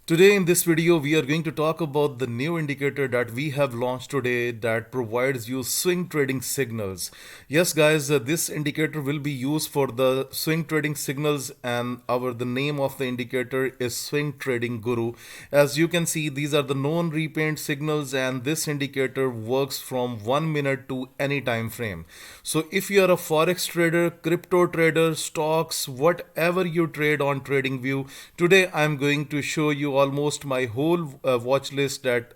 Today in this video, we are going to talk about the new indicator that we have launched today that provides you swing trading signals. Yes, guys, this indicator will be used for the swing trading signals, and the name of the indicator is Swing Trading Guru. As you can see, these are the known repaint signals, and this indicator works from 1 minute to any time frame. So if you are a forex trader, crypto trader, stocks, whatever you trade on TradingView, today I'm going to show you almost my whole watch list that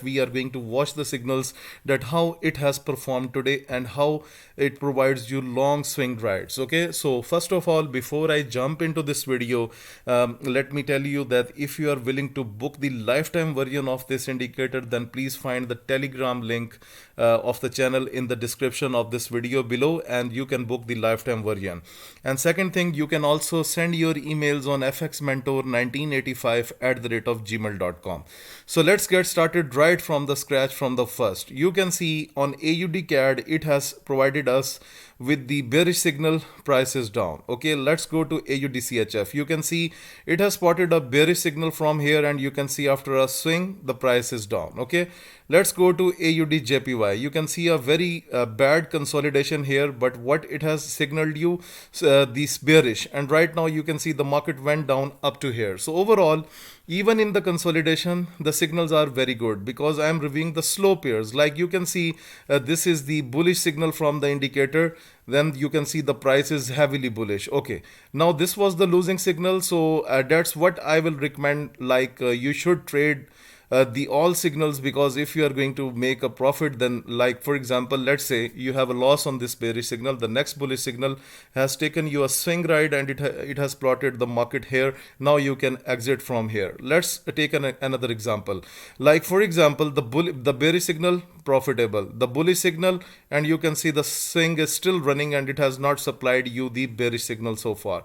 we are going to watch the signals, that how it has performed today and how it provides you long swing trades. Okay, so first of all, before I jump into this video, let me tell you that if you are willing to book the lifetime version of this indicator, then please find the Telegram link of the channel in the description of this video below, and you can book the lifetime version. And second thing, you can also send your emails on fxmentor1985@gmail.com. So let's get started right from the scratch from the first. You can see on AUD CAD, it has provided us with the bearish signal, price is down. Okay, let's go to AUD CHF. You can see it has spotted a bearish signal from here, and you can see after a swing the price is down. Okay, let's go to AUD JPY. You can see a very bad consolidation here, but what it has signaled you, this bearish, and right now you can see the market went down up to here. So overall, even in the consolidation, the signals are very good because I am reviewing the slow pairs. Like you can see, this is the bullish signal from the indicator. Then you can see the price is heavily bullish. Okay, now this was the losing signal. So that's what I will recommend. Like you should trade the all signals, because if you are going to make a profit, then like for example, let's say you have a loss on this bearish signal, the next bullish signal has taken you a swing ride and it has plotted the market here. Now you can exit from here. Let's take another example. Like for example, the bearish signal profitable, the bullish signal, and you can see the swing is still running and it has not supplied you the bearish signal so far.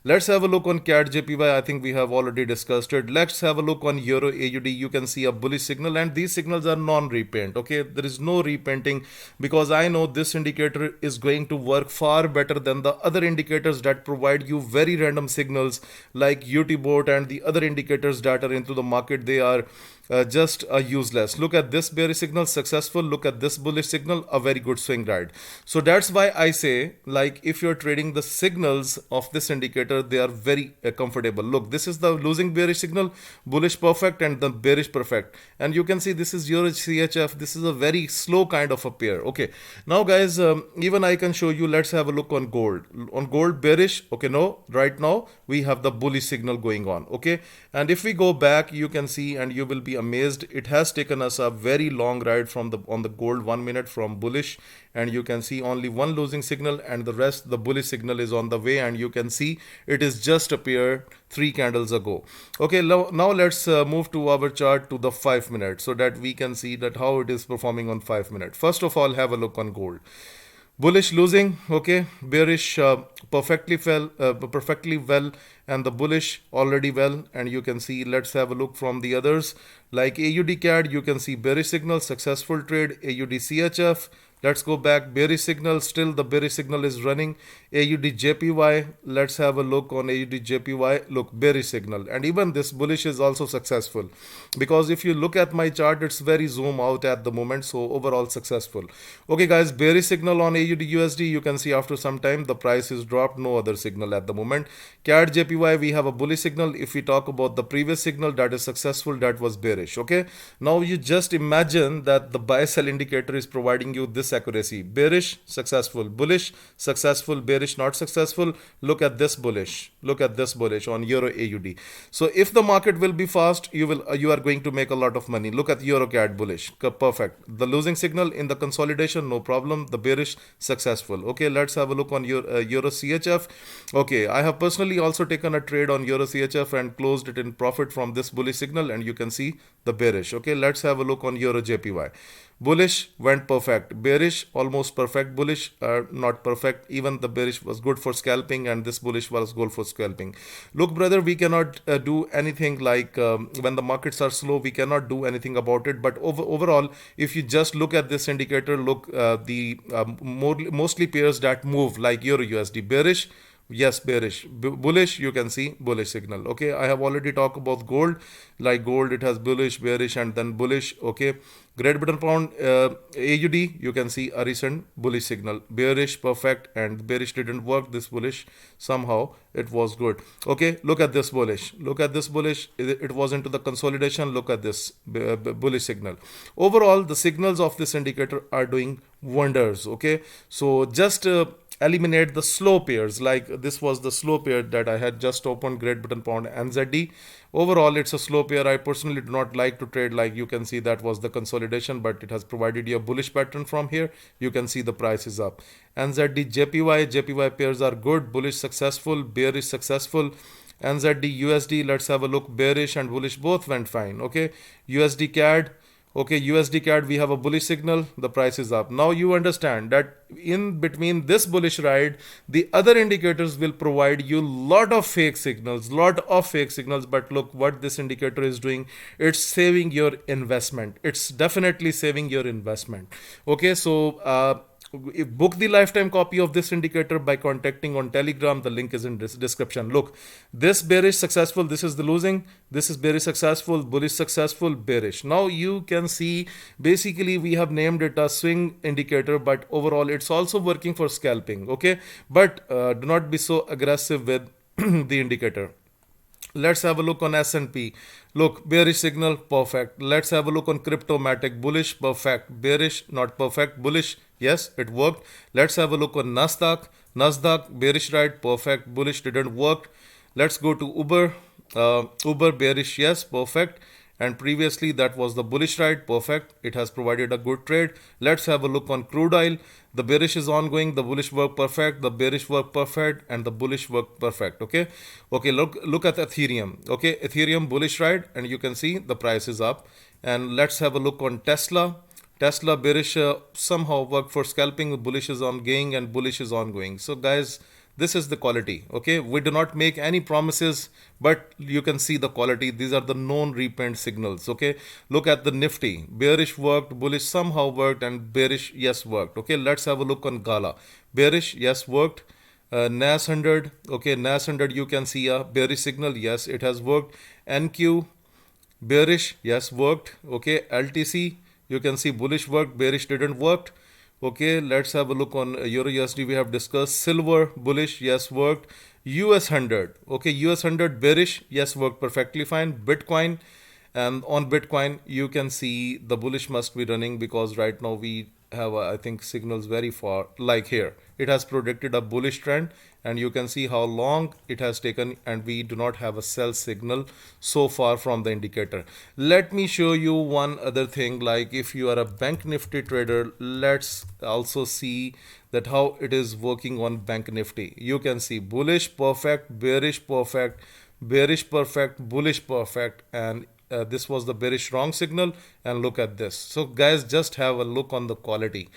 Let's have a look on CAD JPY. I think we have already discussed it. Let's have a look on Euro AUD. You can see a bullish signal, and these signals are non-repaint. Okay, there is no repainting because I know this indicator is going to work far better than the other indicators that provide you very random signals like UTBot and the other indicators that are into the market. They are just useless. Look at this bearish signal, successful. Look at this bullish signal, a very good swing ride. So that's why I say, like, if you're trading the signals of this indicator, they are very comfortable. Look, this is the losing bearish signal, bullish perfect, and the bearish perfect. And you can see this is Euro CHF. This is a very slow kind of a pair. Okay, now guys, even I can show you. Let's have a look on gold. On gold, bearish. Okay, no, right now we have the bullish signal going on. Okay, and if we go back, you can see, and you will be amazed, it has taken us a very long ride from on the gold 1 minute from bullish, and you can see only one losing signal and the rest, the bullish signal, is on the way, and you can see it is just appeared 3 candles ago. Okay, now let's move to our chart to the 5 minute so that we can see that how it is performing on 5 minute. First of all, have a look on gold. Bullish losing, okay, bearish perfectly well, and the bullish already well. And you can see, let's have a look from the others. Like AUD CAD, you can see bearish signal, successful trade. AUD CHF, let's go back, bearish signal, still the bearish signal is running. AUD JPY, let's have a look on AUD JPY. Look, bearish signal, and even this bullish is also successful, because if you look at my chart, it's very zoom out at the moment. So overall successful. Okay guys, bearish signal on AUD USD. You can see after some time the price is dropped, no other signal at the moment. CAD JPY, we have a bullish signal. If we talk about the previous signal that is successful, that was bearish. Okay, now you just imagine that the buy sell indicator is providing you this accuracy: bearish, successful, bullish, successful, bearish, not successful. Look at this bullish, look at this bullish on Euro AUD. So if the market will be fast, you are going to make a lot of money. Look at Euro CAD, bullish, perfect. The losing signal in the consolidation, no problem. The bearish, successful. Okay, let's have a look on Euro CHF. Okay, I have personally also taken a trade on Euro CHF and closed it in profit from this bullish signal, and you can see the bearish. Okay, let's have a look on Euro JPY. Bullish went perfect, bearish almost perfect, bullish not perfect. Even the bearish was good for scalping, and this bullish was good for scalping. Look brother, we cannot do anything. Like when the markets are slow, we cannot do anything about it. But overall, if you just look at this indicator, look, the mostly pairs that move, like Euro USD, bearish, Yes, bearish. Bullish, you can see bullish signal. Okay, I have already talked about gold. Like gold, it has bullish, bearish, and then bullish. Okay, Great Britain pound, AUD, you can see a recent bullish signal. Bearish, perfect, and bearish didn't work. This bullish, somehow it was good. Okay, look at this bullish. Look at this bullish. It was into the consolidation. Look at this bullish signal. Overall, the signals of this indicator are doing wonders. Okay, so just eliminate the slow pairs. Like this was the slow pair that I had just opened, Great Britain pound NZD. Overall, it's a slow pair. I personally do not like to trade. Like you can see, that was the consolidation, but it has provided you a bullish pattern from here. You can see the price is up. NZD JPY pairs are good, bullish successful, bearish successful. NZD USD, let's have a look. Bearish and bullish both went fine. Okay, USD CAD. Okay, USD CAD, we have a bullish signal, the price is up. Now you understand that in between this bullish ride, the other indicators will provide you lot of fake signals, but look what this indicator is doing. It's saving your investment. It's definitely saving your investment. Okay, so book the lifetime copy of this indicator by contacting on Telegram. The link is in description. Look, this bearish successful, this is the losing, this is bearish successful, bullish successful, bearish. Now you can see basically we have named it a swing indicator, but overall it's also working for scalping. Okay, but do not be so aggressive with the indicator. Let's have a look on S&P. Look, bearish signal, perfect. Let's have a look on Cryptomatic. Bullish, perfect. Bearish, not perfect. Bullish, yes, it worked. Let's have a look on Nasdaq. Nasdaq, bearish ride, perfect. Bullish didn't work. Let's go to Uber. Uber, bearish, yes, perfect. And previously that was the bullish ride, perfect. It has provided a good trade. Let's have a look on crude oil. The bearish is ongoing, the bullish work perfect, the bearish work perfect, and the bullish work perfect. Okay, look at Ethereum. Okay, Ethereum bullish ride, and you can see the price is up. And let's have a look on Tesla. Tesla bearish somehow work for scalping, bullish is ongoing, and bullish is ongoing. So guys, this is the quality. Okay, we do not make any promises, but you can see the quality. These are the known repaint signals. Okay, look at the Nifty. Bearish worked, bullish somehow worked, and bearish, yes, worked. Okay, let's have a look on Gala. Bearish, yes, worked. NAS 100. Okay, NAS 100, you can see a bearish signal. Yes, it has worked. NQ, bearish, yes, worked. Okay, LTC, you can see bullish worked, bearish didn't work. Okay, let's have a look on Euro USD. We have discussed silver, bullish, yes, worked. US 100, okay, US 100 bearish, yes, worked perfectly fine. Bitcoin, and on Bitcoin, you can see the bullish must be running because right now we have, I think, signals very far. Like here, it has predicted a bullish trend, and you can see how long it has taken, and we do not have a sell signal so far from the indicator. Let me show you one other thing. Like if you are a bank nifty trader, let's also see that how it is working on bank nifty. You can see bullish perfect, bearish perfect, bearish perfect, bullish perfect, and this was the bearish wrong signal, and look at this. So guys, just have a look on the quality.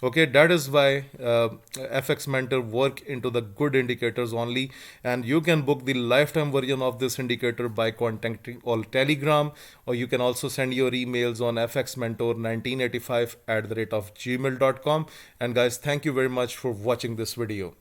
Okay, that is why FX Mentor work into the good indicators only, and you can book the lifetime version of this indicator by contacting all Telegram, or you can also send your emails on fxmentor1985 @gmail.com. And guys, thank you very much for watching this video.